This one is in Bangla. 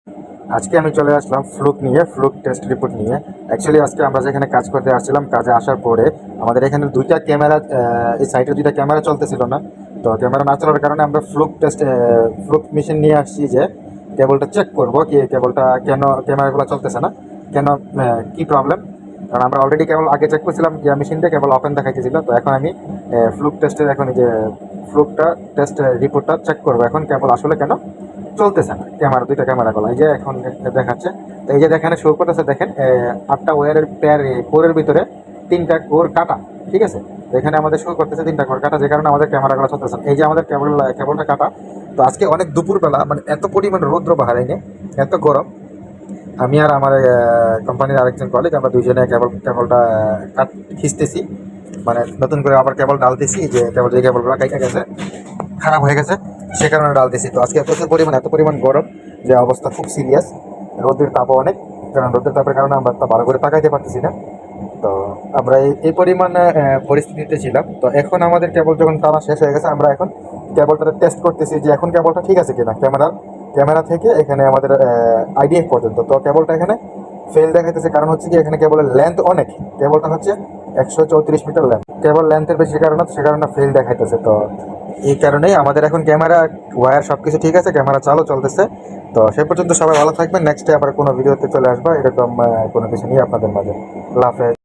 আজকে আমি চলে আসলাম ফ্লুক টেস্ট রিপোর্ট নিয়ে। অ্যাকচুয়ালি আজকে আমরা যেখানে কাজ করতে আসছিলাম, কাজে আসার পরে আমাদের এখানে দুইটা ক্যামেরা, এই সাইডে দুইটা ক্যামেরা চলতেছিল না। তো ক্যামেরা না চলার কারণে আমরা ফ্লুক মেশিন নিয়ে আসছি যে কেবলটা চেক করবো কি কেবলটা কেন ক্যামেরাগুলো চলতেছে না, কেন, কি প্রবলেম। কারণ আমরা অলরেডি কেবল আগে চেক করছিলাম যে মেশিন দিয়ে কেবল ওপেন দেখাইতেছিল। তো এখন আমি ফ্লুক টেস্টের এখন এই যে ফ্লুকটা টেস্ট রিপোর্টটা চেক করবো এখন কেবল আসলে কেন চলতেছে না। দুইটা ক্যামেরা গুলো এই যে এখন দেখাচ্ছে। তো এই যে দেখেন শো করতেছে, দেখেন 8টা ওয়ারের পেয়ার কোরের ভিতরে 3টা কোর কাটা, ঠিক আছে। তো এখানে আমাদের শো করতেছে 3টা কোর কাটা, যে কারণে আমাদের ক্যামেরাগুলো চলতেছে না। এই যে আমাদের কেবলটা কাটা। তো আজকে অনেক দুপুরবেলা, মানে এত পরিমাণ রৌদ্র বাহারাইনে, এত গরম। আমি আর আমার কোম্পানির আরেকজন কলিগ, আমরা দুইজনে কেবলটা কাট খিঁচতেছি, মানে নতুন করে আবার কেবল ডালতেছি। যে কেবলগুলো কাইটা গেছে, খারাপ হয়ে গেছে, সে কারণে ডালতেছি। তো আজকে এত পরিমাণ গরম যে অবস্থা খুব সিরিয়াস। রোদের তাপও অনেক, কারণ রোদের তাপের কারণে আমরা তা ভালো করে তাকাইতে পারতেছি না। তো আমরা এই পরিমাণ পরিস্থিতিতে ছিলাম। তো এখন আমাদের কেবল যখন টানা শেষ হয়ে গেছে, আমরা এখন কেবলটা টেস্ট করতেছি যে এখন কেবলটা ঠিক আছে কিনা। ক্যামেরা থেকে এখানে আমাদের আইডিএফ পর্যন্ত। তো কেবলটা এখানে ফেল দেখাইতেছে, কারণ হচ্ছে কি এখানে কেবলের লেন্থ অনেক। কেবলটা হচ্ছে 134 মিটার লেন্থ, কেবল লেন্থের বেশি কারণে সে কারণে ফেল দেখাইতেছে। তো এই কারণেই আমাদের এখন ক্যামেরা ওয়্যার সব কিছু ঠিক আছে, ক্যামেরা চলতেছে। তো সে পর্যন্ত সবাই ভালো থাকবেন। নেক্সটে আবার কোনো ভিডিওতে চলে আসবা এরকম কোনো কিছু নিয়ে আপনাদের মাঝে। আল্লাহ হাফেজ।